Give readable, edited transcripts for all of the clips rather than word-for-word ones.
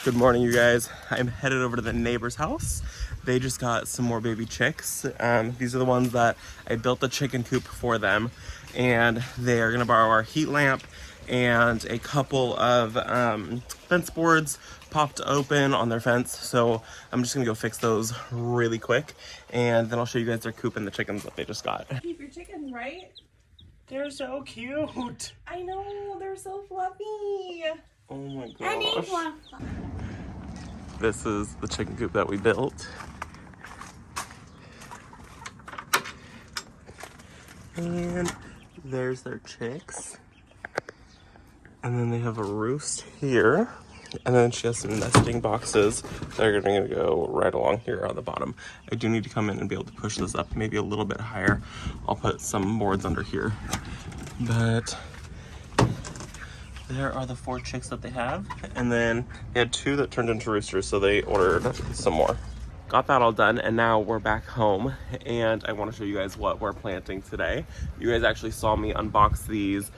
Good morning, you guys. I'm headed over to the neighbor's house. They just got some more baby chicks. These are the ones that I built the chicken coop for them, and they are gonna borrow our heat lamp and a couple of fence boards popped open on their fence. So I'm just gonna go fix those really quick, and then I'll show you guys their coop and the chickens that they just got. Keep your chickens, right? They're so cute. I know, they're so fluffy. Oh my I need gosh. one. This is the chicken coop that we built. And there's their chicks. And then they have a roost here. And then she has some nesting boxes that are gonna go right along here on the bottom. I do need to come in and be able to push this up maybe a little bit higher. I'll put some boards under here. But there are the 4 chicks that they have. And then they had 2 that turned into roosters, so they ordered some more. Got that all done, and now we're back home, and I want to show you guys what we're planting today. You guys actually saw me unbox these,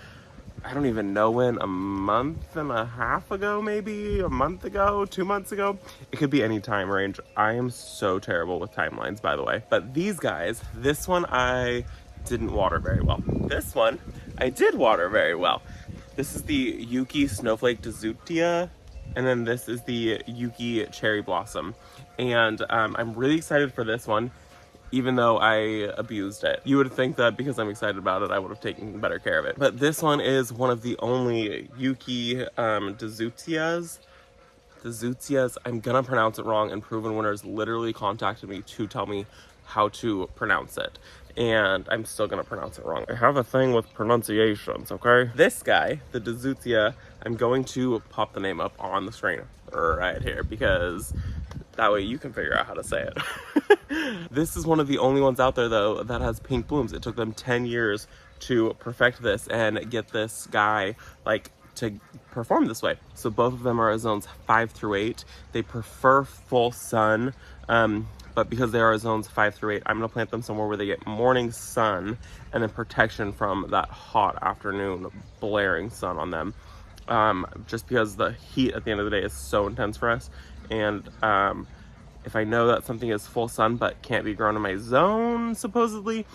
I don't even know when, a month and a half ago, maybe a month ago, 2 months ago. It could be any time range. I am so terrible with timelines, by the way. But these guys, this one I didn't water very well. This one I did water very well. This is the Yuki Snowflake Deutzia, and then this is the Yuki Cherry Blossom. And I'm really excited for this one, even though I abused it. You would think that because I'm excited about it, I would have taken better care of it. But this one is one of the only Yuki Deutzias. I'm gonna pronounce it wrong, and Proven Winners literally contacted me to tell me how to pronounce it. And I'm still gonna pronounce it wrong. I have a thing with pronunciations, okay? This guy, the Deutzia, I'm going to pop the name up on the screen right here, because that way you can figure out how to say it. This is one of the only ones out there, though, that has pink blooms. It took them 10 years to perfect this and get this guy, like, to perform this way. So both of them are zones 5 through 8. They prefer full sun, but because they are zones 5 through 8, I'm gonna plant them somewhere where they get morning sun and then protection from that hot afternoon blaring sun on them. Just because the heat at the end of the day is so intense for us. And if I know that something is full sun but can't be grown in my zone, supposedly,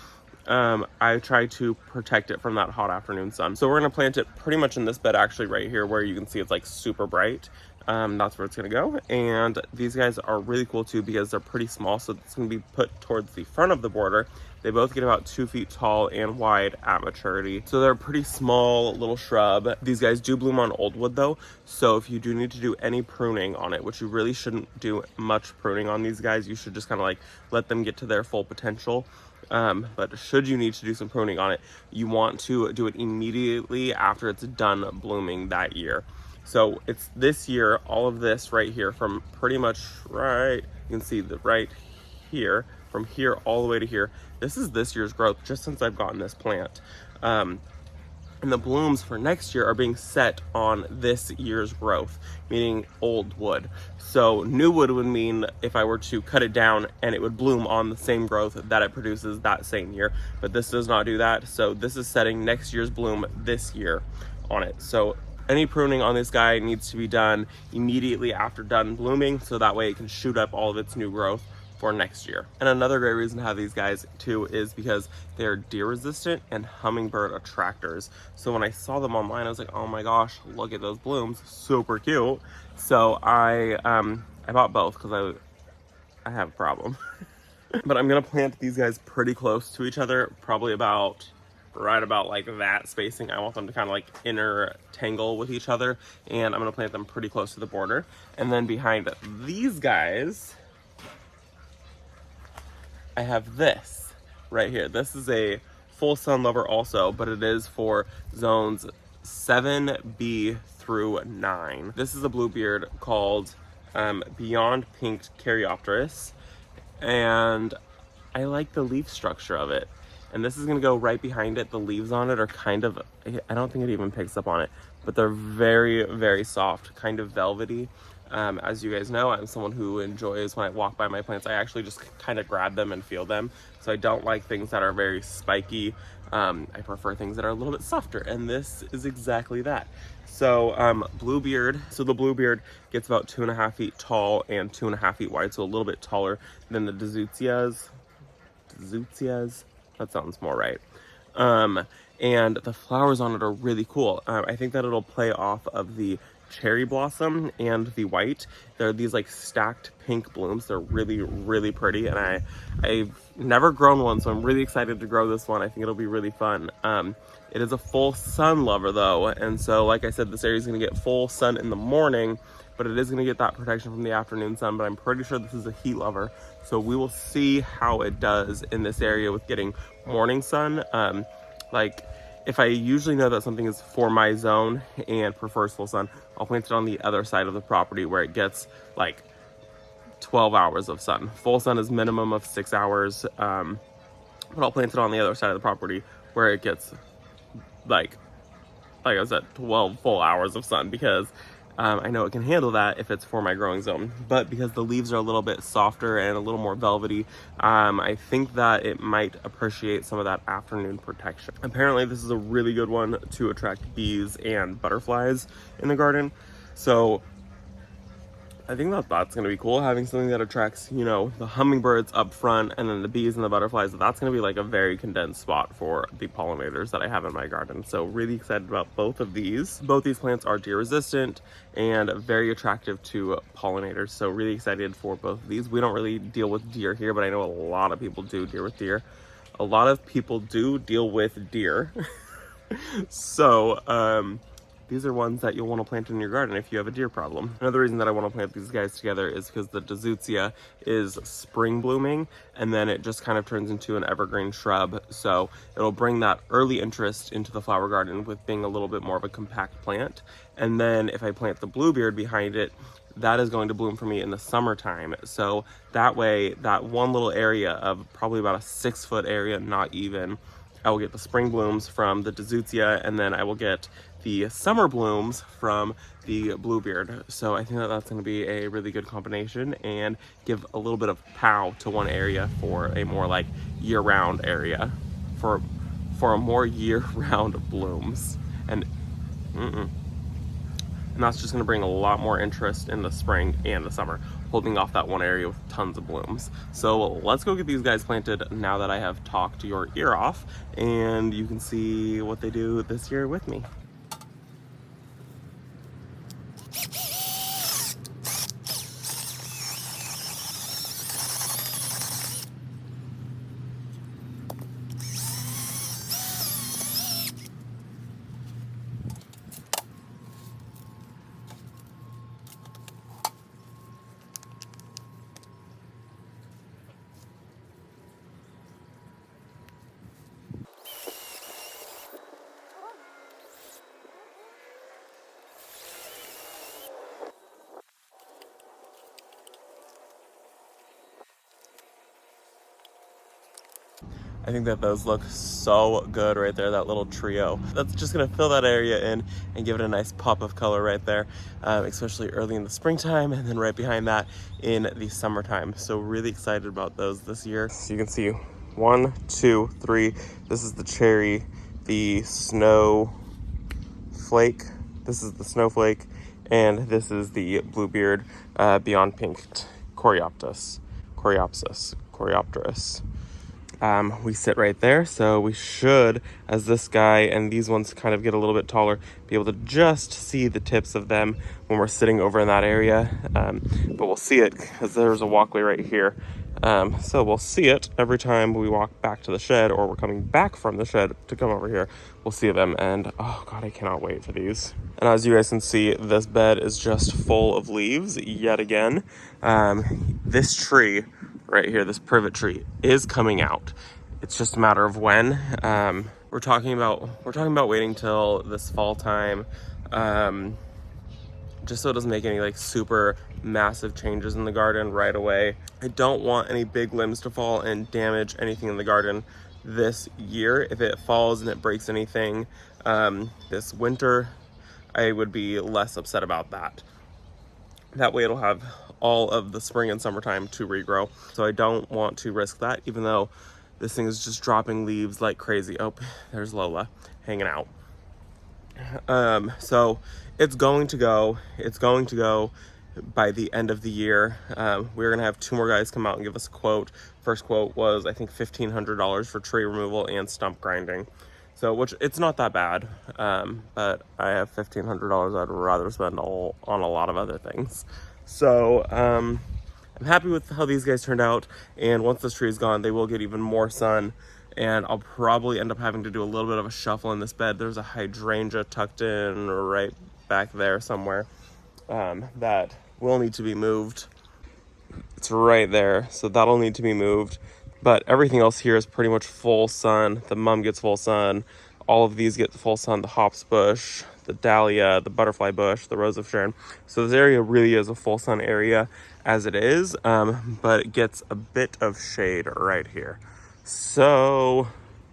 I try to protect it from that hot afternoon sun. So we're gonna plant it pretty much in this bed, actually right here, where you can see it's like super bright. That's where it's gonna go. And these guys are really cool too, because they're pretty small, so it's gonna be put towards the front of the border. They both get about 2 feet tall and wide at maturity. So they're a pretty small little shrub. These guys do bloom on old wood though. So if you do need to do any pruning on it, which you really shouldn't do much pruning on these guys, you should just kind of like let them get to their full potential. But should you need to do some pruning on it, you want to do it immediately after it's done blooming that year. So it's this year, all of this right here, from pretty much right, you can see the right here, from here all the way to here. This is this year's growth, just since I've gotten this plant. And the blooms for next year are being set on this year's growth, meaning old wood. So new wood would mean if I were to cut it down and it would bloom on the same growth that it produces that same year, but this does not do that. So this is setting next year's bloom this year on it. So any pruning on this guy needs to be done immediately after done blooming, so that way it can shoot up all of its new growth for next year. And another great reason to have these guys too is because they're deer resistant and hummingbird attractors. So when I saw them online, I was like, oh my gosh, look at those blooms, super cute. So I bought both because I have a problem. But I'm gonna plant these guys pretty close to each other, probably about right about like that spacing. I want them to kind of like intertangle with each other, and I'm gonna plant them pretty close to the border. And then behind these guys, I have this right here. This is a full sun lover also, but it is for zones 7B through 9. This is a bluebeard called Beyond Pink Caryopteris, and I like the leaf structure of it. And this is gonna go right behind it. The leaves on it are kind of, I don't think it even picks up on it, but they're very, very soft, kind of velvety. As you guys know, I'm someone who enjoys, when I walk by my plants, I actually just kind of grab them and feel them. So I don't like things that are very spiky. I prefer things that are a little bit softer, and this is exactly that. So Bluebeard, so the Bluebeard gets about 2.5 feet tall and 2.5 feet wide, so a little bit taller than the Deutzias. That sounds more right. And the flowers on it are really cool. I think that it'll play off of the cherry blossom and the white. They're these like stacked pink blooms. They're really, really pretty, and I've never grown one, so I'm really excited to grow this one. I think it'll be really fun. It is a full sun lover though, and so like I said, this area is going to get full sun in the morning, but it is going to get that protection from the afternoon sun. But I'm pretty sure this is a heat lover, so we will see how it does in this area with getting morning sun. Like, if I usually know that something is for my zone and prefers full sun, I'll plant it on the other side of the property where it gets like 12 hours of sun. Full sun is minimum of 6 hours, but I'll plant it on the other side of the property where it gets like I said, 12 full hours of sun, because I know it can handle that if it's for my growing zone. But because the leaves are a little bit softer and a little more velvety, I think that it might appreciate some of that afternoon protection. Apparently this is a really good one to attract bees and butterflies in the garden. So I think that that's going to be cool, having something that attracts, you know, the hummingbirds up front and then the bees and the butterflies. That's going to be like a very condensed spot for the pollinators that I have in my garden. So really excited about both of these. Both these plants are deer resistant and very attractive to pollinators. So really excited for both of these. We don't really deal with deer here, but I know a lot of people do deal with deer. A lot of people do deal with deer. So, these are ones that you'll want to plant in your garden if you have a deer problem. Another reason that I want to plant these guys together is because the Deutzia is spring blooming, and then it just kind of turns into an evergreen shrub. So it'll bring that early interest into the flower garden with being a little bit more of a compact plant. And then if I plant the Bluebeard behind it, that is going to bloom for me in the summertime. So that way, that one little area of probably about a 6-foot area, not even, I will get the spring blooms from the Deutzia, and then I will get the summer blooms from the Bluebeard. So I think that that's going to be a really good combination and give a little bit of pow to one area for a more like year-round area, for a more year-round blooms. And that's just going to bring a lot more interest in the spring and the summer, holding off that one area with tons of blooms. So let's go get these guys planted now that I have talked your ear off, and you can see what they do this year with me. I think that those look so good right there, that little trio. That's just gonna fill that area in and give it a nice pop of color right there, especially early in the springtime, and then right behind that in the summertime. So really excited about those this year. So you can see 1, 2, 3. This is the cherry, the snowflake. This is the snowflake, and this is the Bluebeard Beyond Pink Coreopsis. We sit right there, so we should, as this guy and these ones kind of get a little bit taller, be able to just see the tips of them when we're sitting over in that area. But we'll see it because there's a walkway right here. So we'll see it every time we walk back to the shed, or we're coming back from the shed to come over here. We'll see them, and oh god, I cannot wait for these. And as you guys can see, this bed is just full of leaves yet again. This tree right here, this privet tree, is coming out. It's just a matter of when. We're talking about waiting till this fall time, just so it doesn't make any like super massive changes in the garden right away. I don't want any big limbs to fall and damage anything in the garden this year. If it falls and it breaks anything this winter, I would be less upset about that. That way it'll have all of the spring and summertime to regrow. So I don't want to risk that, even though this thing is just dropping leaves like crazy. Oh, there's Lola hanging out. So it's going to go. It's going to go by the end of the year. We're gonna have 2 more guys come out and give us a quote. First quote was, I think, $1,500 for tree removal and stump grinding. So, which, it's not that bad, but I have $1,500 I'd rather spend on a lot of other things. So, I'm happy with how these guys turned out, and once this tree is gone, they will get even more sun, and I'll probably end up having to do a little bit of a shuffle in this bed. There's a hydrangea tucked in right back there somewhere, that will need to be moved. It's right there, so that'll need to be moved. But everything else here is pretty much full sun. The mum gets full sun. All of these get the full sun. The hops bush, the dahlia, the butterfly bush, the rose of Sharon. So this area really is a full sun area as it is, but it gets a bit of shade right here. So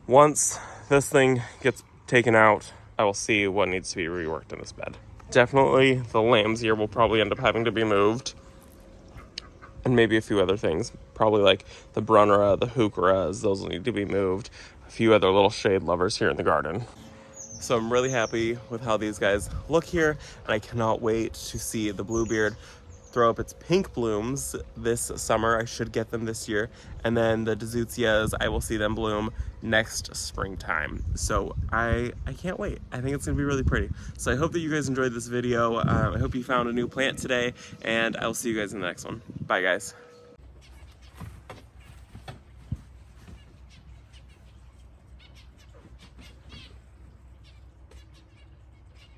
once this thing gets taken out, I will see what needs to be reworked in this bed. Definitely the lambs here will probably end up having to be moved. And maybe a few other things. Probably like the Brunera, the Heucheras, those will need to be moved. A few other little shade lovers here in the garden. So I'm really happy with how these guys look here, and I cannot wait to see the Bluebeard throw up its pink blooms this summer. I should get them this year. And then the Deutzias, I will see them bloom next springtime. So I can't wait. I think it's gonna be really pretty. So I hope that you guys enjoyed this video. I hope you found a new plant today, and I will see you guys in the next one. Bye, guys.